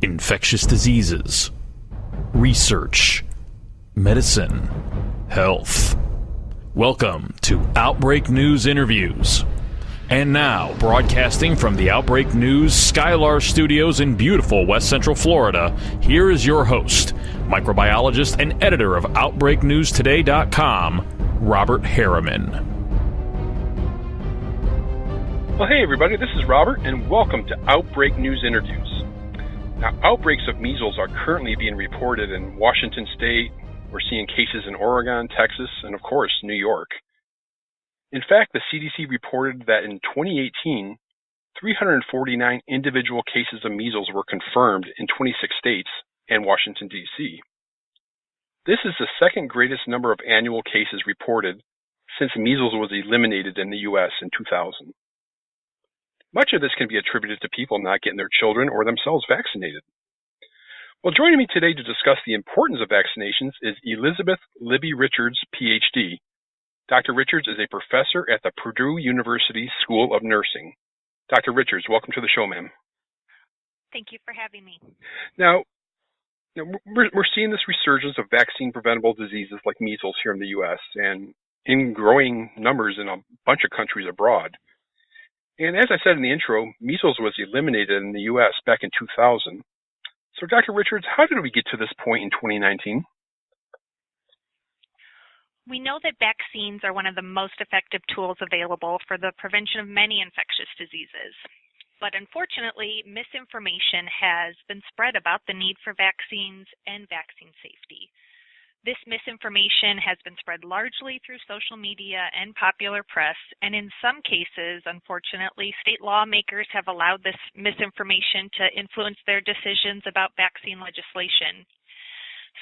infectious diseases, research, medicine, health. Welcome to Outbreak News Interviews. And now, broadcasting from the Outbreak News Skylar Studios in beautiful West Central Florida, here is your host, microbiologist and editor of OutbreakNewsToday.com, Robert Harriman. Well, hey everybody, this is Robert, and welcome to Outbreak News Interviews. Now, outbreaks of measles are currently being reported in Washington State. We're seeing cases in Oregon, Texas, and of course, New York. In fact, the CDC reported that in 2018, 349 individual cases of measles were confirmed in 26 states and Washington, D.C. This is the second greatest number of annual cases reported since measles was eliminated in the U.S. in 2000. Much of this can be attributed to people not getting their children or themselves vaccinated. Well, joining me today to discuss the importance of vaccinations is Elizabeth Libby Richards, Ph.D. Dr. Richards is a professor at the Purdue University School of Nursing. Dr. Richards, welcome to the show, ma'am. Thank you for having me. Now we're seeing this resurgence of vaccine-preventable diseases like measles here in the U.S. and in growing numbers in a bunch of countries abroad. And as I said in the intro, measles was eliminated in the U.S. back in 2000. So, Dr. Richards, how did we get to this point in 2019? We know that vaccines are one of the most effective tools available for the prevention of many infectious diseases. But unfortunately, misinformation has been spread about the need for vaccines and vaccine safety. This misinformation has been spread largely through social media and popular press, and in some cases, unfortunately, state lawmakers have allowed this misinformation to influence their decisions about vaccine legislation.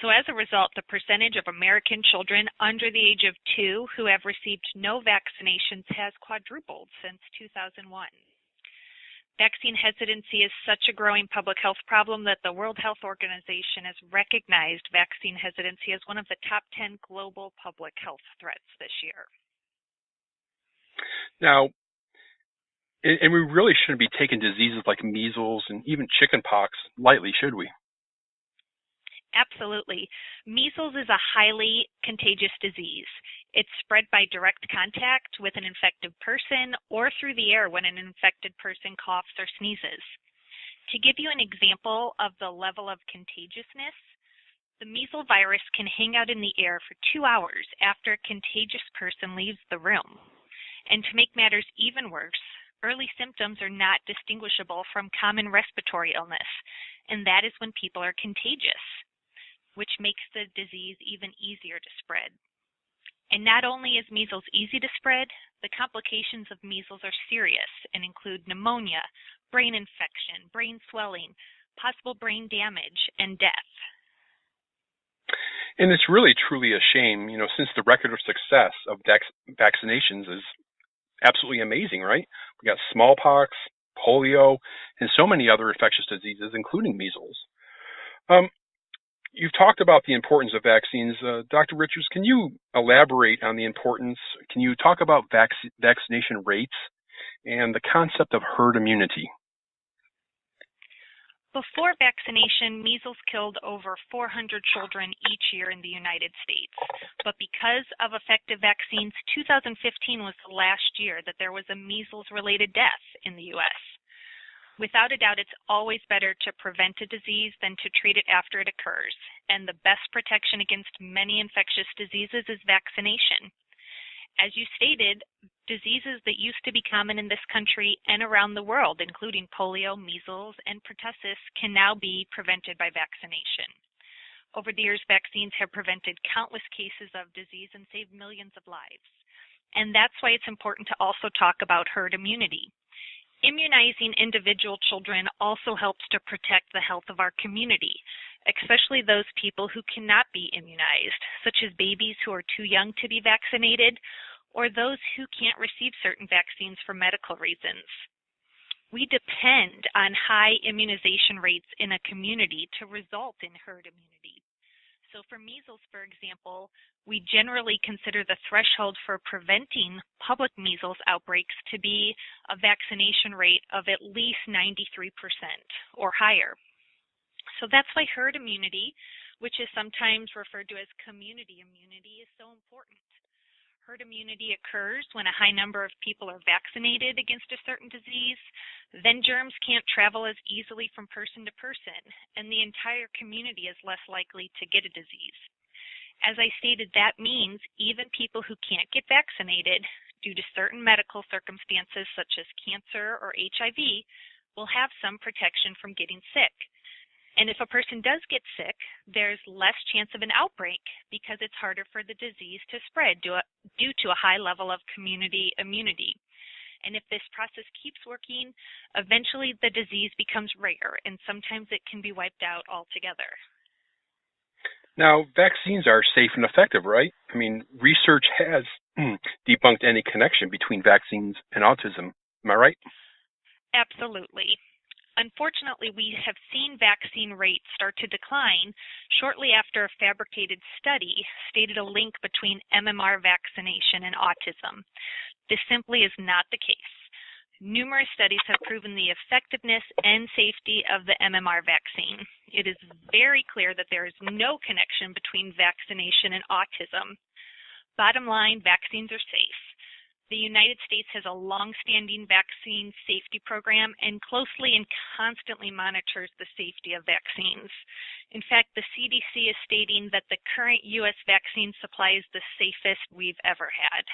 So as a result, the percentage of American children under the age of 2 who have received no vaccinations has quadrupled since 2001. Vaccine hesitancy is such a growing public health problem that the World Health Organization has recognized vaccine hesitancy as one of the top 10 global public health threats this year. Now, and we really shouldn't be taking diseases like measles and even chickenpox lightly, should we? Absolutely. Measles is a highly contagious disease. It's spread by direct contact with an infected person or through the air when an infected person coughs or sneezes. To give you an example of the level of contagiousness, the measles virus can hang out in the air for 2 hours after a contagious person leaves the room. And to make matters even worse, early symptoms are not distinguishable from common respiratory illness, and that is when people are contagious, which makes the disease even easier to spread. And not only is measles easy to spread, the complications of measles are serious and include pneumonia, brain infection, brain swelling, possible brain damage, and death. And it's really truly a shame, since the record of success of vaccinations is absolutely amazing, right? We got smallpox, polio, and so many other infectious diseases, including measles. You've talked about the importance of vaccines. Dr. Richards, can you elaborate on the importance? Can you talk about vaccination rates and the concept of herd immunity? Before vaccination, measles killed over 400 children each year in the United States. But because of effective vaccines, 2015 was the last year that there was a measles-related death in the U.S. Without a doubt, it's always better to prevent a disease than to treat it after it occurs, and the best protection against many infectious diseases is vaccination. As you stated, diseases that used to be common in this country and around the world, including polio, measles, and pertussis, can now be prevented by vaccination. Over the years, vaccines have prevented countless cases of disease and saved millions of lives. And that's why it's important to also talk about herd immunity. Immunizing individual children also helps to protect the health of our community, especially those people who cannot be immunized, such as babies who are too young to be vaccinated, or those who can't receive certain vaccines for medical reasons. We depend on high immunization rates in a community to result in herd immunity. So for measles, for example, we generally consider the threshold for preventing public measles outbreaks to be a vaccination rate of at least 93% or higher. So that's why herd immunity, which is sometimes referred to as community immunity, is so important. Herd immunity occurs when a high number of people are vaccinated against a certain disease. Then germs can't travel as easily from person to person, and the entire community is less likely to get a disease. As I stated, that means even people who can't get vaccinated due to certain medical circumstances such as cancer or HIV will have some protection from getting sick. And if a person does get sick, there's less chance of an outbreak because it's harder for the disease to spread due to a high level of community immunity. And if this process keeps working, eventually the disease becomes rare, and sometimes it can be wiped out altogether. Now, vaccines are safe and effective, right? I mean, research has debunked any connection between vaccines and autism. Am I right? Absolutely. Unfortunately, we have seen vaccine rates start to decline shortly after a fabricated study stated a link between MMR vaccination and autism. This simply is not the case. Numerous studies have proven the effectiveness and safety of the MMR vaccine. It is very clear that there is no connection between vaccination and autism. Bottom line, vaccines are safe. The United States has a long-standing vaccine safety program and closely and constantly monitors the safety of vaccines. In fact, the CDC is stating that the current U.S. vaccine supply is the safest we've ever had.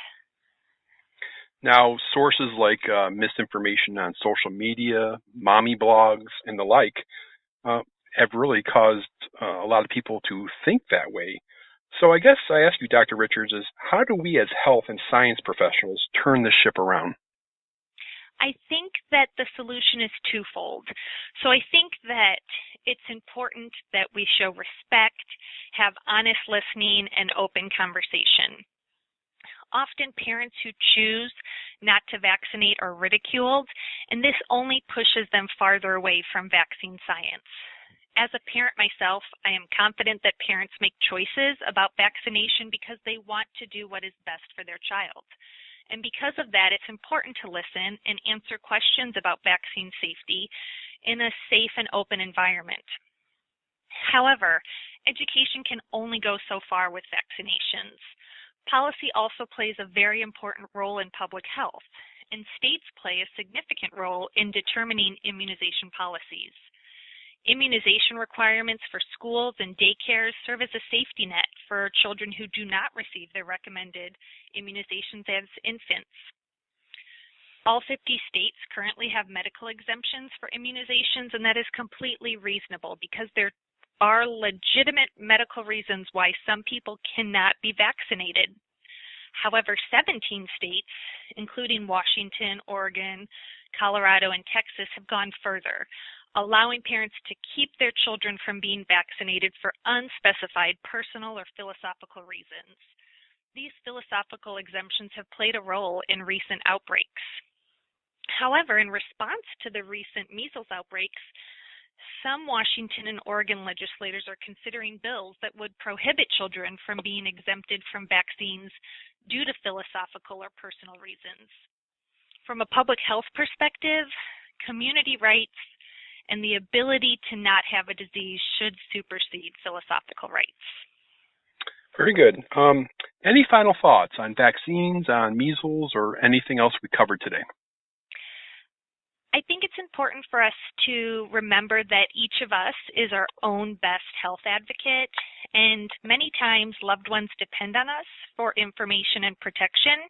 Now, sources like misinformation on social media, mommy blogs, and the like have really caused a lot of people to think that way. So I guess I ask you, Dr. Richards, is how do we as health and science professionals turn this ship around? I think that the solution is twofold. So I think that it's important that we show respect, have honest listening, and open conversation. Often parents who choose not to vaccinate are ridiculed, and this only pushes them farther away from vaccine science. As a parent myself, I am confident that parents make choices about vaccination because they want to do what is best for their child. And because of that, it's important to listen and answer questions about vaccine safety in a safe and open environment. However, education can only go so far with vaccinations. Policy also plays a very important role in public health, and states play a significant role in determining immunization policies. Immunization requirements for schools and daycares serve as a safety net for children who do not receive their recommended immunizations as infants. All 50 states currently have medical exemptions for immunizations, and that is completely reasonable because there are legitimate medical reasons why some people cannot be vaccinated. However, 17 states, including Washington, Oregon, Colorado, and Texas, have gone further, allowing parents to keep their children from being vaccinated for unspecified personal or philosophical reasons. These philosophical exemptions have played a role in recent outbreaks. However, in response to the recent measles outbreaks, some Washington and Oregon legislators are considering bills that would prohibit children from being exempted from vaccines due to philosophical or personal reasons. From a public health perspective, community rights and the ability to not have a disease should supersede philosophical rights. Very good. Any final thoughts on vaccines, on measles, or anything else we covered today? I think it's important for us to remember that each of us is our own best health advocate, and many times loved ones depend on us for information and protection.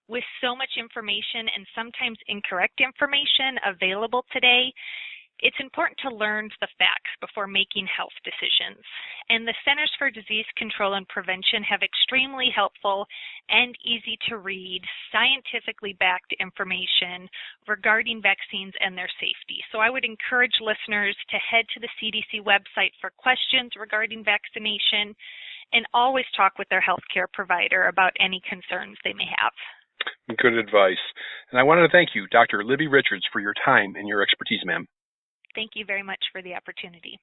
With so much information and sometimes incorrect information available today, it's important to learn the facts before making health decisions. And the Centers for Disease Control and Prevention have extremely helpful and easy to read, scientifically backed information regarding vaccines and their safety. So I would encourage listeners to head to the CDC website for questions regarding vaccination and always talk with their healthcare provider about any concerns they may have. Good advice. And I wanted to thank you, Dr. Libby Richards, for your time and your expertise, ma'am. Thank you very much for the opportunity.